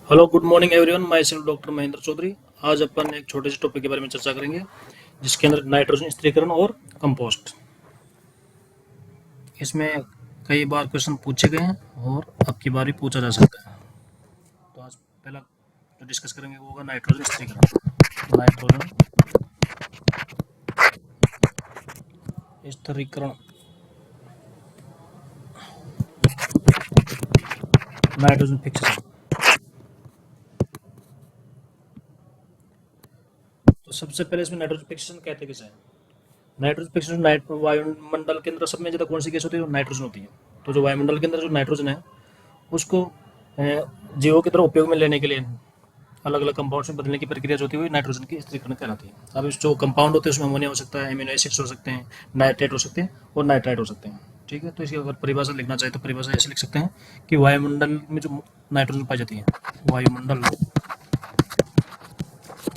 Hello good morning everyone, myself doctor Mahendra Chaudhary. आज अपन एक छोटे से टॉपिक के बारे में चर्चा करेंगे जिसके अंदर नाइट्रोजन स्थिरीकरण और कंपोस्ट। इसमें कई बार क्वेश्चन पूछे गए हैं और अब की बार भी पूछा जा सकता है। तो आज पहला जो डिस्कस करेंगे वो होगा नाइट्रोजन स्थिरीकरण। नाइट्रोजन स्थिरीकरण, नाइट्रोजन फिक्सेशन। तो सबसे पहले इसमें नाइट्रोजन फिक्सेशन कहते किसे हैं? नाइट्रोजन फिक्सेशन वायुमंडल के अंदर सब में ज्यादा कौन सी गैस होती है? नाइट्रोजन होती है। तो जो वायुमंडल के अंदर जो नाइट्रोजन है उसको जीवों की तरह उपयोग में लेने के लिए अलग अलग कंपाउंड्स में बदलने की प्रक्रिया जो होती है वो नाइट्रोजन की स्थिरीकरण कहलाती है। अब इस जो कंपाउंड होते हैं उसमें अमोनिया हो सकता है, एमिनो एसिड्स हो सकते हैं, नाइट्रेट हो सकते हैं और नाइट्राइट हो सकते हैं। ठीक है, तो इसकी अगर परिभाषा लिखना चाहे तो परिभाषा ऐसे लिख सकते हैं कि वायुमंडल में जो नाइट्रोजन पाई जाती है, वायुमंडल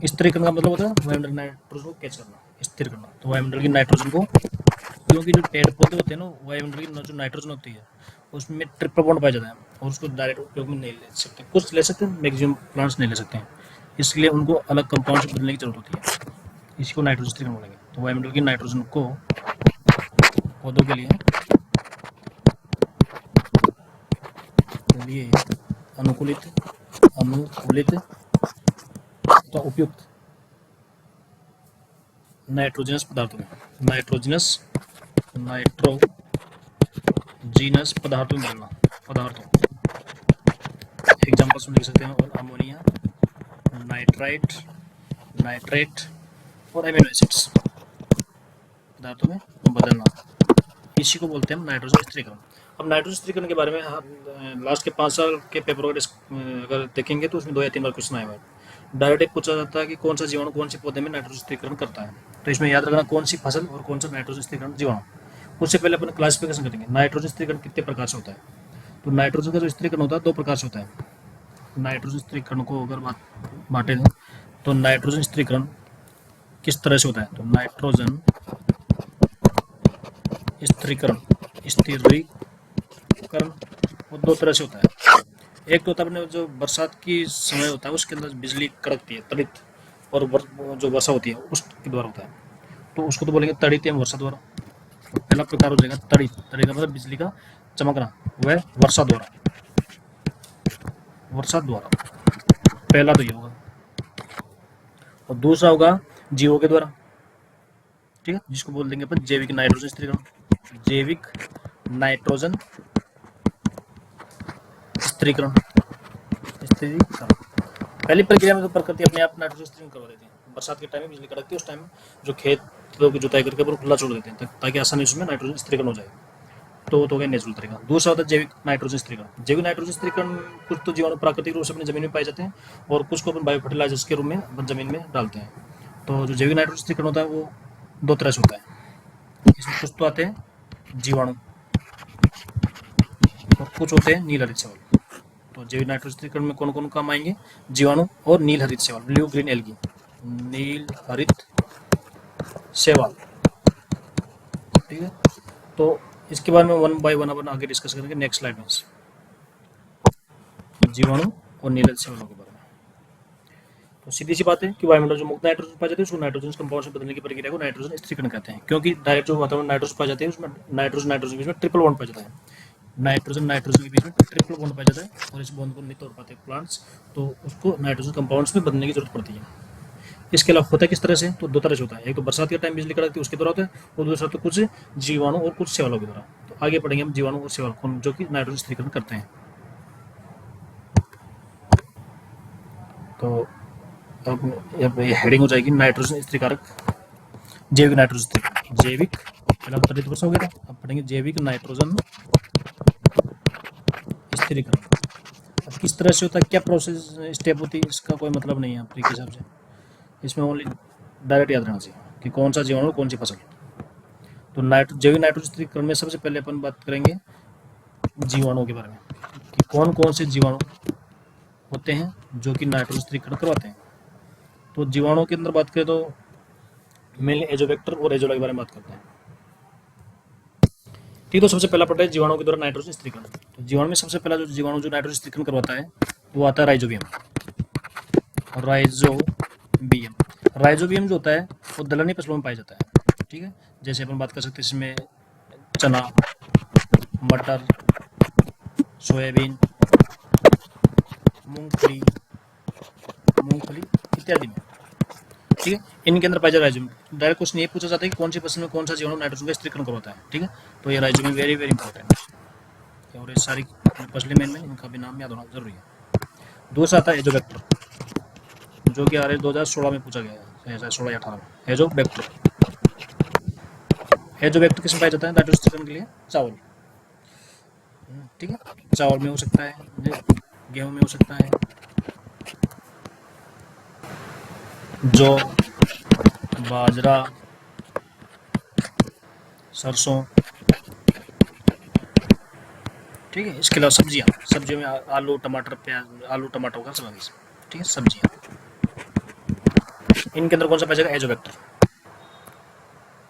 स्थिरीकरण का मतलब होता है वायुमंडल नाइट्रोजन को कैच करना, स्थिर करना। तो वायुमंडल की नाइट्रोजन को, क्योंकि जो पेड़ पौधे होते हैं ना, वायुमंडल की जो नाइट्रोजन होती है उसमें ट्रिपल बॉन्ड पाया जाता है और उसको डायरेक्ट उपयोग में नहीं ले सकते। कुछ ले सकते हैं, मैक्सिमम प्लांट्स नहीं ले सकते हैं, इसलिए उनको अलग कंपाउंड से बदलने की जरूरत होती है। इसी को नाइट्रोजन स्थिरीकरण बोलेंगे। तो वायुमंडल की नाइट्रोजन को पौधों के लिए अनुकूलित अनुकूलित तो उपयुक्त नाइट्रोजनस पदार्थों में नाइट्रोजीनस पदार्थों में मिलना। पदार्थों एग्जाम्पल्स में लिख सकते हैं और अमोनिया, नाइट्राइट, नाइट्रेट और एमिनो एसिड्स पदार्थों में बदलना। इसी को बोलते हैं हम नाइट्रोजन स्थिरीकरण। अब नाइट्रोजन स्थिरीकरण के बारे में लास्ट के 5 साल के पेपर अगर देखेंगे तो उसमें 2 या 3 बार क्वेश्चन आए हुए हैं। डायरेक्ट एक पूछा जाता है कि कौन सा जीवाणु कौन से पौधे में नाइट्रोजन स्थिरीकरण करता है। तो इसमें याद रखना कौन सी फसल और कौन सा नाइट्रोजन स्थिरीकरण जीवाणु। उससे पहले अपन क्लासिफिकेशन करेंगे नाइट्रोजन स्थिरीकरण कितने प्रकार से होता है। तो नाइट्रोजन का जो स्थिरीकरण होता है 2 प्रकार से होता है। नाइट्रोजन स्थिरीकरण को अगर बांटे तो नाइट्रोजन स्थिरीकरण किस तरह से होता है? तो नाइट्रोजन स्थिरीकरण स्थिरीकरण वो 2 तरह से होता है। एक तो होता है अपने जो बरसात की समय होता है उसके अंदर बिजली कड़कती है, तड़ित, और जो वर्षा होती है उसके द्वारा होता है, तो उसको तो बोलेंगे तड़ित एवं वर्षा द्वारा। तो पहला प्रकार हो जाएगा तड़ित। तड़ित का मतलब बिजली का चमकना, वह वर्षा द्वारा, वर्षा द्वारा पहला तो ये होगा। और दूसरा होगा जीवों के द्वारा, ठीक है, जिसको बोल देंगे अपन जैविक नाइट्रोजन स्थिरीकरण। जैविक नाइट्रोजन स्थिरीकरण स्थिरीकरण पहली प्रक्रिया में तो प्रकृति अपने आप नाइट्रोजन स्थिरीकरण करवा देती है। बरसात के टाइम में बिजली कड़कती है, उस टाइम जो खेतों की जुताई करके पूरा खुला छोड़ देते हैं ताकि आसानी से उसमें नाइट्रोजन स्थिरीकरण हो जाए। तो वो तो हो गया नेचुरल तरीका। दूसरा होता है जैविक नाइट्रोजन स्थिरीकरण। जैविक नाइट्रोजन स्थिरीकरण कुछ तो जीवाणु प्राकृतिक रूप से अपनी जमीन में पाए जाते हैं और कुछ को अपन बायो फर्टिलाइजर्स के रूप में अपन जमीन में डालते हैं। तो जो जैविक नाइट्रोजन स्थिरीकरण होता है वो 2 तरह से होता है। इसमें कुछ तो आते हैं जीवाणु और कुछ होते हैं नील हरित शैवाल। तो जैविक नाइट्रोजन स्थिरीकरण में कौन कौन काम आएंगे? जीवाणु और नील हरित शैवाल, ब्लू ग्रीन एल्गी, नील हरित शैवाल। ठीक है, तो इसके बारे में 1 बाय 1 अपन आगे डिस्कस करेंगे नेक्स्ट स्लाइड में। जीवाणु और नील हरित शैवालों के बारे में। तो सीधी सी बात है कि वायुमंडल जो मुक्त नाइट्रोजन पाए जाते हैं उसको नाइट्रोजन कंपाउंड से बदलने की प्रक्रिया को नाइट्रोजन स्थिरीकरण कहते हैं। क्योंकि डायरेक्ट जो वातावरण नाइट्रोजन पाए जाते हैं उसमें नाइट्रोजन नाइट्रोजन के बीच में ट्रिपल बॉन्ड पाया जाता है। नाइट्रोजन नाइट्रोजन के बीच में ट्रिपल बॉन्ड पाया जाता है और इस बॉन्ड को नहीं तोड़ पाते प्लांट्स, तो उसको नाइट्रोजन कंपाउंड्स में बदलने की जरूरत पड़ती है। इसके अलावा होता है किस तरह से? तो 2 तरह से होता है। एक तो बरसात के टाइम बिजली कड़कती है उसके द्वारा होता है, और दूसरा तो कुछ जीवाणु और कुछ शैवालों के द्वारा। तो आगे पढ़ेंगे हम जीवाणु और शैवाल कौन जो कि नाइट्रोजन स्थिरीकरण करते हैं। तो अब ये हेडिंग हो जाएगी नाइट्रोजन स्थिरीकारक, जैविक नाइट्रोजन स्थिरीकरण। जैविक पहला तो तड़ित वर्षा हो गया था, अब पढ़ेंगे जैविक नाइट्रोजन स्थिरीकरण। अब किस तरह से होता है, क्या प्रोसेस स्टेप होती है, इसका कोई मतलब नहीं है आपके हिसाब से। इसमें ओनली डायरेक्ट याद रहना चाहिए कि कौन सा जीवाणु कौन सी फसल। तो जैविक नाइट्रोजन स्थिरीकरण में सबसे पहले अपन बात करेंगे जीवाणुओं के बारे में कि कौन कौन से जीवाणु होते हैं जो कि नाइट्रोजन स्थिरीकरण करवाते हैं। तो जीवाणुओं के अंदर बात करें तो मेनली एजोवेक्टर और एजोला के बारे में बात करते हैं। ठीक, तो सबसे पहला पड़ता है जीवाणुओं के द्वारा नाइट्रोजन स्थिरीकरण। तो जीवाणु में सबसे पहला जो जीवाणु जो नाइट्रोजन स्थिरीकरण करवाता है वो आता है राइजोबियम। राइजोबियम राइजोबियम जो होता है वो दलहनी फसलों में पाया जाता है। ठीक है, जैसे अपन बात कर सकते हैं इसमें चना, मटर, सोयाबीन, मूंगफली मूंगफली इत्यादि में। ठीक है, इनके अंदर पाया जाता है राइजोबियम। डायरेक्ट क्वेश्चन ये पूछा जाता है कि कौन सी फसल में कौन सा जीवाणु नाइट्रोजन का स्थिरीकरण करवाता है। ठीक है, तो ये राइजोबियम वेरी वेरी इंपॉर्टेंट है, और ये सारी फसलें में इनका भी नाम याद होना जरूरी है। दूसरा आता है एजोबैक्टर, जो कि आर 2016 में पूछा गया है, 16 या 18 में। एजोबैक्टर किसमें पाया जाता है नाइट्रोजन स्थिरीकरण के लिए? चावल। ठीक है, चावल में हो सकता है, गेहूं में हो सकता है, जौ, बाजरा, सरसों। ठीक है, इसके अलावा सब्जियों में आलू, टमाटर, प्याज, आलू, टमाटर का समावेश। ठीक है, सब्जियां, इनके अंदर कौन सा पाया जाएगा? एजोबैक्टर।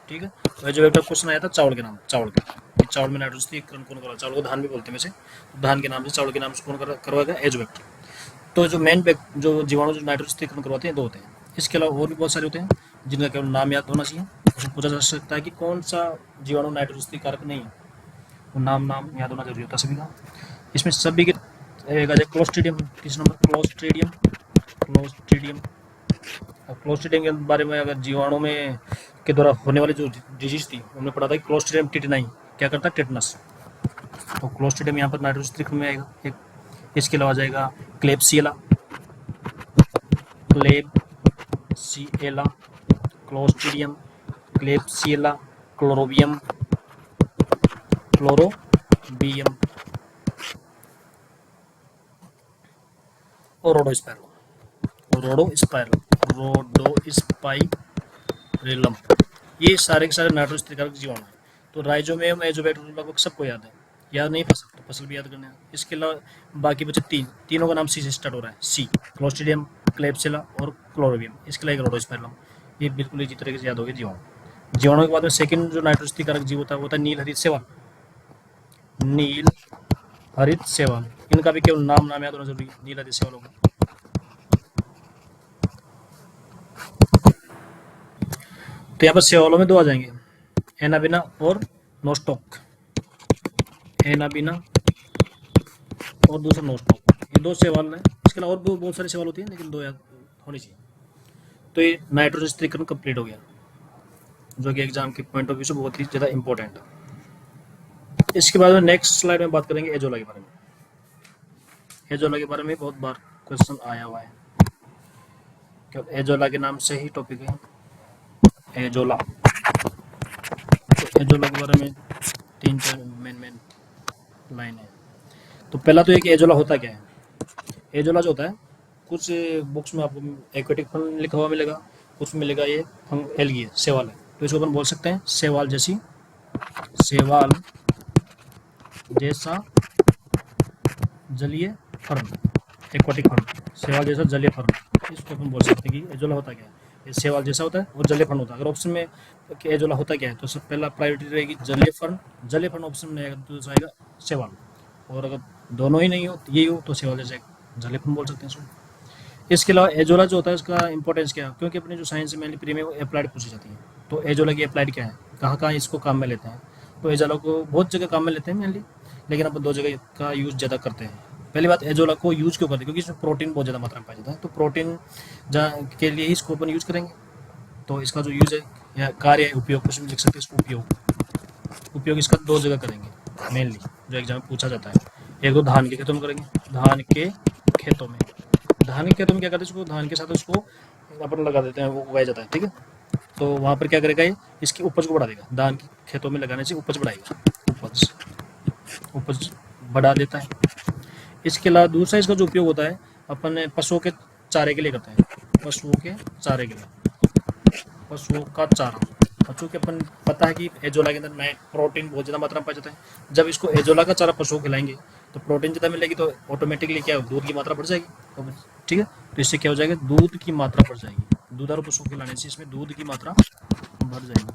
ठीक है, तो एजोबैक्टर क्वेश्चन आया था चावल के नाम, चावल में नाइट्रोजन स्थिरीकरण कौन करवा? चावल को धान भी बोलते हैं वैसे, तो धान के नाम से, चावल के नाम से कौन करवाएगा? एजोबैक्टर। तो जो मेन जो जीवाणु जो नाइट्रोजन स्थिरीकरण करवाते हैं दो होते हैं। इसके अलावा और भी बहुत सारे होते हैं जिनका केवल नाम याद होना चाहिए। उसमें पूछा जा सकता है कि कौन सा जीवाणु नाइट्रोजन स्थिरीकारक नहीं है, वो नाम याद होना जरूरी होता है सभी का। इसमें सभी के क्लोस्ट्रीडियम, किस नंबर? क्लोस्ट्रीडियम। क्लोस्ट्रीडियम के बारे में अगर जीवाणु में के द्वारा होने वाली जो डिजीज थी हमने पढ़ा था कि क्लोस्ट्रीडियम टिटेनाई क्या करता है? टेटनस। तो क्लोस्ट्रीडियम यहाँ पर नाइट्रोजन स्थिरीकरण में आएगा एक। इसके अलावा आ जाएगा क्लेब्सिएला, क्लोस्ट्रीडियम, क्लेब्सिएला, क्लोरोबियम और रोडोस्पाइरलम। ये सारे के सारे नाइट्रोजन स्थिरीकारक जीवाणु हैं। तो राइजोबियम, एजोबैक्टर लगभग सबको याद है, याद नहीं फसल भी याद करना है। इसके अलावा बाकी बचे तीनों का नाम सी से स्टार्ट हो रहा है। सी, क्लोस्ट्रीडियम, क्लेब्सिएला और क्लोरोबियम। इसके अलावा रोडोस्पाइरलम, ये बिल्कुल इसी तरीके से याद हो गए जीवाणु के बाद में सेकंड जो नाइट्रोजन स्थिरीकारक जीव होता है वो होता है नील हरित शैवाल। इनका भी केवल नाम याद होना जरूरी है, नील हरित शैवाल होगा। तो यहाँ पर शैवालों में दो आ जाएंगे, एनाबिना और नोस्टॉक। एनाबिना और दूसरा नोस्टॉक, ये दो शैवाल है। इसके अलावा और बहुत सारे शैवाल होती हैं, लेकिन दो याद होनी चाहिए। तो ये नाइट्रोजन स्थिरीकरण कंप्लीट हो गया, जो कि एग्जाम के पॉइंट ऑफ व्यू से बहुत ही ज़्यादा इंपॉर्टेंट है। इसके बाद में नेक्स्ट स्लाइड में बात करेंगे एजोला के बारे में। एजोला के बारे में बहुत बार क्वेश्चन आया हुआ है, एजोला के नाम से ही टॉपिक है एजोला। तो एजोला के बारे में 3-4 मेन लाइन है। तो पहला तो ये कि एजोला होता क्या है। एजोला जो होता है, कुछ बुक्स में आपको एक्वेटिक फंग लिखा हुआ मिलेगा, कुछ मिलेगा ये फंग एल्गी शैवाल है। तो इसको अपन बोल सकते हैं शैवाल जैसा जलीय फर्न, एक्वेटिक फर्न, शैवाल जैसा जलीय फर्न। इसको अपन बोल सकते हैं कि एजोला होता क्या है। ये शैवाल जैसा होता है और जलीय फर्न होता है। अगर ऑप्शन में कि एजोला होता क्या है तो सब पहला प्रायोरिटी रहेगी जलीय फर्न ऑप्शन में आएगा, तो दूसरा आएगा शैवाल। और अगर दोनों ही नहीं हो, यही हो, तो शैवाल जैसा जलीय फर्न बोल सकते हैं इसको। इसके अलावा एजोला जो होता है इसका इंपॉर्टेंस क्या है, क्योंकि अपने जो साइंस में मेनली प्री में अप्लाइड पूछी जाती है। तो एजोला की अप्लाइड क्या है, कहाँ इसको काम में लेते हैं। तो एजोला को बहुत जगह काम में लेते हैं मेनली, लेकिन अपन दो जगह का यूज़ ज़्यादा करते हैं। पहली बात, एजोला को यूज़ क्यों करते हैं? क्योंकि इसमें प्रोटीन बहुत ज़्यादा मात्रा में पाया जाता है। तो प्रोटीन के लिए ही इसको अपन यूज़ करेंगे। तो इसका जो यूज़ है या कार्य है, उपयोग, कुछ भी लिख सकते हैं इसको। उपयोग इसका दो जगह करेंगे मेनली, जो एग्जाम में पूछा जाता है। एक तो धान के खेतों में करेंगे, धान के खेतों में क्या करते हैं, इसको धान के साथ उसको अपन लगा देते हैं, वो उगाया जाता है। ठीक है, तो वहाँ पर क्या करेगा, ये इसकी उपज को बढ़ा देगा। धान के खेतों में लगाने से उपज बढ़ाएगा, उपज बढ़ा देता है। इसके अलावा दूसरा इसका जो उपयोग होता है, अपन पशुओं के चारे के लिए करते हैं। पशुओं का चारा, पशु के अपन पता है कि एजोला के अंदर प्रोटीन बहुत ज़्यादा मात्रा में पाया जाता है। जब इसको एजोला का चारा पशुओं को खिलाएंगे तो प्रोटीन ज़्यादा मिलेगी, तो ऑटोमेटिकली क्या दूध की मात्रा बढ़ जाएगी। ठीक है, तो इससे क्या हो जाएगा, दूध की मात्रा बढ़ जाएगी। दूधारू पशुओं को खिलाने से इसमें दूध की मात्रा बढ़ जाएगी।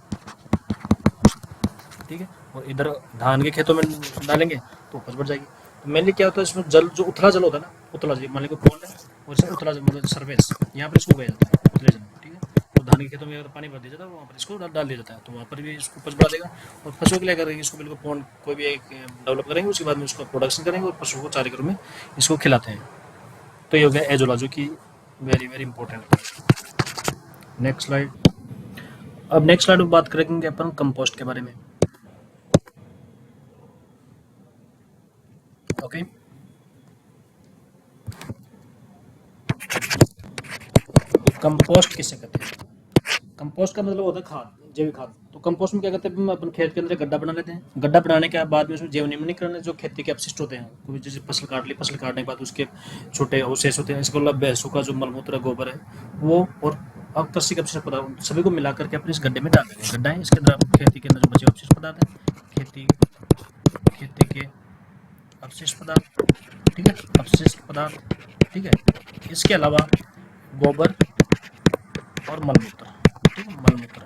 ठीक है, और इधर धान के खेतों में डालेंगे तो उपज बढ़ जाएगी। तो मेनली क्या होता है, इसमें जल जो उथला जल होता है ना, उतला मान लीजिए पॉन्ड है और इसमें उतला मतलब सरफेस, यहाँ पर इसको उगाया जाता है उतले जमीन, ठीक है। तो धान के खेतों में अगर पानी भर दिया जाता है वहाँ पर इसको डाल दिया जाता है, तो वहाँ पर भी इसको उपज बढ़ा देगा। और पशुओं के लिए करेंगे इसको बिल्कुल पॉन्ड कोई भी एक डेवलप करेंगे, उसके बाद में उसका प्रोडक्शन करेंगे और पशुओं को चारे के रूप में इसको खिलाते हैं। तो ये हो गया एजोला, जो कि वेरी वेरी इंपॉर्टेंट है। Next slide. अब नेक्स्ट स्लाइड में बात करेंगे अपन कंपोस्ट के बारे में। ओके, कंपोस्ट किसे कहते हैं? कंपोस्ट का मतलब होता है खाद, जैविक खाद। तो कंपोस्ट में क्या करते हैं, अपन खेत के अंदर एक गड्ढा बना लेते हैं। गड्ढा बनाने के बाद में उसमें जैव निम्नीकरण, जो खेती के अपशिष्ट होते हैं, कोई जैसे फसल काट ली, फसल काटने के बाद उसके छोटे अवशेष होते हैं, इसको मतलब भैंसों का जो मलमूत्र गोबर है वो, और अब कृषि के अपशिष्ट पदार्थ सभी को मिला करके अपने इस गड्ढे में डाल देंगे। गड्ढा है, इसके अंदर आप खेती के अंदर जो बचे अपशिष्ट पदार्थ हैं, खेती के अपशिष्ट पदार्थ, ठीक है, अपशिष्ट पदार्थ, ठीक है। इसके अलावा गोबर और मलमूत्र, ठीक है, मलमूत्र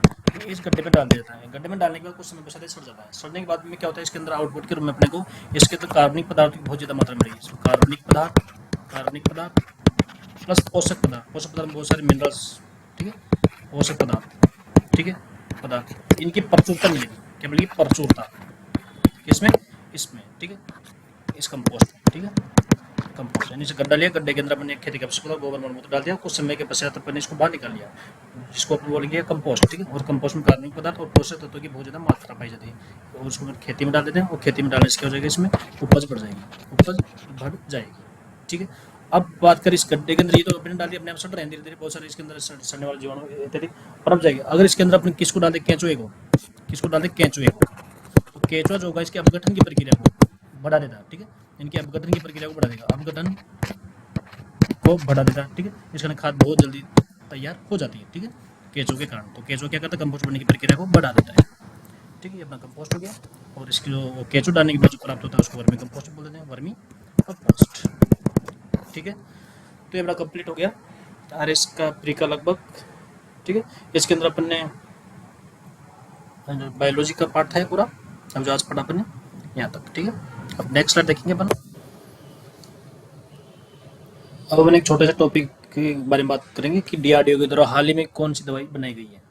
इस गड्ढे में डाल दिया जाता है। गड्ढे में डालने के बाद कुछ समय पश्चात सड़ जाता है। सड़ने के बाद में क्या होता है, इसके अंदर आउटपुट के रूप में अपने को इसके अंदर कार्बनिक पदार्थ की बहुत ज़्यादा मात्रा मिलेगी। इसको कार्बनिक पदार्थ प्लस पोषक पदार्थ बहुत सारे मिनरल्स, ठीक है, पोषक पदार्थ, ठीक है, पदार्थ, इनकी प्रचुरता मिलेगी। क्या मिलेगी? प्रचुरता। किसमें? इसमें, ठीक है, इस कंपोस्ट में, ठीक है। कंपोस्ट यानी गड्ढा लिया, गड्ढे के अंदर अपने खेती का अपशिष्ट गोबर मलमूत्र डाल दिया, कुछ समय के पश्चात अपने इसको बाहर निकाल लिया, जिसको अपन बोलेंगे कंपोस्ट, ठीक है। और कंपोस्ट में कार्बनिक पदार्थ और पोषक तत्वों की बहुत ज़्यादा मात्रा पाई जाती है, और उसको खेती में डाल देते हैं, और खेती में डालने से क्या हो जाएगा, इसमें उपज बढ़ जाएगी, ठीक है। अब बात करें इस गड्ढे के अंदर, ये तो अपने डाल दिया, अपने आप सड़ रहे हैं, धीरे धीरे बहुत सारे इसके अंदर सड़ने वाले जीवाणु इत्यादि पनप जाएगी। अगर इसके अंदर अपने किसको डाल दे, केंचुए को, किसको डाल दे, केंचुए को, तो केंचुआ जो होगा इसके अपघटन की प्रक्रिया को बढ़ा देता है, ठीक है, इनकी अपघटन की प्रक्रिया को बढ़ा देगा, अपघटन को बढ़ा देता है, ठीक है। इस कारण खाद बहुत जल्दी तैयार हो जाती है, ठीक है, केंचुए के कारण। तो केंचुआ क्या करता है, कंपोस्ट बनने की प्रक्रिया को बढ़ा देता है, ठीक है। ये अपना कंपोस्ट हो गया, और इसकी जो केंचुआ डालने के बाद जो प्राप्त होता है उसको वर्मी कंपोस्ट बोल देते हैं, वर्मी कंपोस्ट, ठीक है। तो ये अपना कंप्लीट हो गया आरएस का प्री का लगभग, ठीक है। इसके अंदर अपन ने बायोलॉजी का पार्ट था पूरा, अब जो आज पढ़ा अपन ने यहाँ तक, ठीक है। अब नेक्स्ट स्लाइड देखेंगे अपन। अब अपन एक छोटे से टॉपिक के बारे में बात करेंगे कि डीआरडीओ के द्वारा हाल ही में कौन सी दवाई बनाई गई है,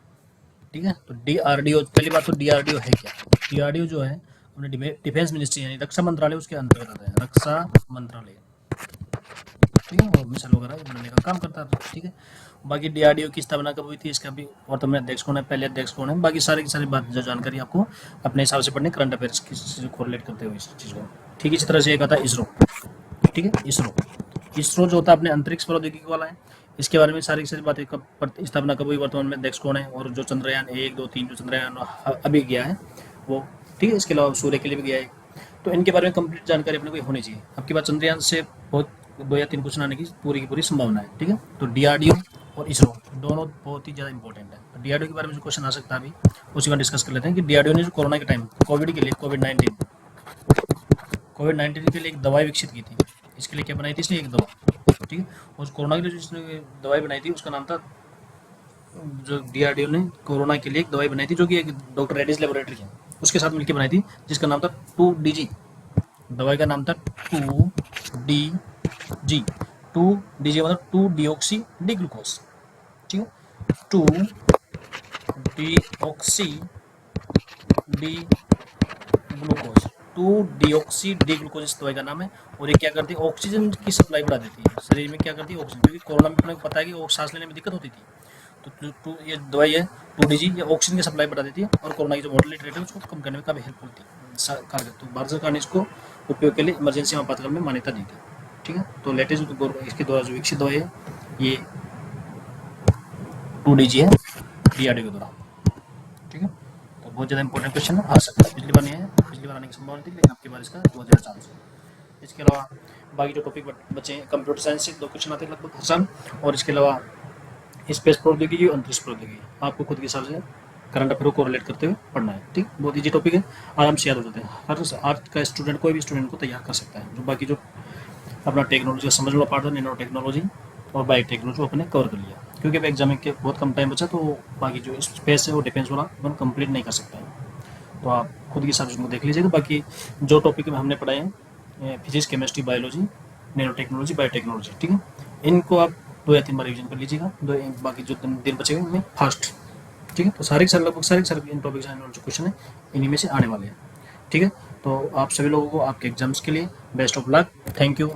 ठीक है। तो डीआरडीओ, पहली बात तो डीआरडीओ है क्या? डीआरडीओ जो है अपने डिफेंस मिनिस्ट्री यानी रक्षा मंत्रालय, उसके अंतर्गत आता है, रक्षा मंत्रालय, ठीक है, और मिसाइल वगैरह बनाने का काम करता है, ठीक है। बाकी डीआरडीओ की स्थापना कब हुई थी, इसका भी वर्तमान अध्यक्ष कौन है, पहले अध्यक्ष कौन है, बाकी सारी की सारी बात जो जानकारी आपको अपने हिसाब से पढ़नी, करंट अफेयर्स की कोरिलेट करते हुए इस चीज़ को, ठीक है। इसी तरह से एक आता है इसरो, ठीक है, इसरो जो होता है अपने अंतरिक्ष प्रौद्योगिकी वाला है। इसके बारे में सारी की सारी बातें, कब स्थापना कब हुई, वर्तमान में अध्यक्ष कौन है, और जो चंद्रयान 1, 2, 3 जो चंद्रयान अभी गया है वो, ठीक है। इसके अलावा सूर्य के लिए भी गया है, तो इनके बारे में कंप्लीट जानकारी अपने को होनी चाहिए। आपके पास चंद्रयान से बहुत 2 या 3 क्वेश्चन आने की पूरी की पूरी संभावना है, ठीक है। तो डीआरडीओ और इसरो दोनों बहुत ही ज़्यादा इंपॉर्टेंट है। तो डीआरडीओ के बारे में जो क्वेश्चन आ सकता है अभी उसी में डिस्कस कर लेते हैं कि डीआरडीओ ने जो कोरोना के टाइम कोविड के लिए कोविड-19 के लिए एक दवाई विकसित की थी। इसके लिए क्या बनाई थी इसने, एक दवा, ठीक है। और कोरोना के लिए जिसने दवाई बनाई थी उसका नाम था, जो डीआरडीओ ने कोरोना के लिए एक दवाई बनाई थी जो कि एक डॉक्टर रेड्डीज लेबोरेटरी है उसके साथ मिलकर बनाई थी, जिसका नाम था 2DG। दवाई का नाम था 2DG। 2DG मतलब 2 डिऑक्सी डी ग्लूकोज, ठीक है, 2 deoxy D glucose, 2 deoxy D glucose इस दवाई का नाम है। और ये क्या करती है, ऑक्सीजन की सप्लाई बढ़ा देती है शरीर में, क्या करती है ऑक्सीजन, क्योंकि कोरोना में अपने को पता है कि सांस लेने में दिक्कत होती थी। तो ये दवाई है 2DG, ये ऑक्सीजन की सप्लाई बढ़ा देती है और कोरोना की जो मोर्टेलिटी रेट है उसको कम करने में काफ़ी हेल्पफुल थी। तो भारत सरकार ने इसको उपयोग के लिए इमरजेंसी आपातकाल में मान्यता दी थी, ठीक है। तो लेटेस्ट इसके द्वारा जो विकसित दवाई है ये 2DG है डीआरडीओ के द्वारा, ठीक है। तो बहुत ज़्यादा इंपॉर्टेंट क्वेश्चन आ सकता है, पिछली बार नहीं है, पिछली बार आने की संभावना थी, लेकिन आपकी बार इसका बहुत ज़्यादा चांस है। इसके अलावा बाकी जो टॉपिक बचे हैं, कंप्यूटर साइंस से 2 क्वेश्चन आते हैं लगभग हर साल, और इसके अलावा स्पेस प्रौद्योगिकी और अंतरिक्ष प्रौद्योगिकी आपको खुद के हिसाब से करंट अफेयर को रिलेट करते हुए पढ़ना है, ठीक। बहुत ईजी टॉपिक है, आराम से याद हो जाते हैं, हर आर्ट का स्टूडेंट कोई भी स्टूडेंट को तैयार कर सकता है। जो बाकी जो अपना टेक्नोलॉजी का समझ लो पार्ट है, नैनो टेक्नोलॉजी और बायो टेक्नोलॉजी को अपने कवर कर लिया, क्योंकि अब एग्जाम के बहुत कम टाइम बचा, तो बाकी जो स्पेस है वो डिफेंस वाला अपन कंप्लीट नहीं कर सकता है। तो आप खुद के हिसाब से उसको देख लीजिएगा। बाकी जो टॉपिक में हमने पढ़ाए हैं physics, chemistry, biology, nano technology, biotechnology, ठीक है। इनको आप 2 या 3 बार रिविजन कर लीजिएगा, बाकी जो दिन बचेगा उनमें फास्ट, ठीक है। तो सारे के सारे लगभग सारे के सारे इन टॉपिक से आने वाले जो क्वेश्चन है इन्हीं में से आने वाले हैं, ठीक है। तो आप सभी लोगों को आपके एग्जाम्स के लिए best of luck, thank you.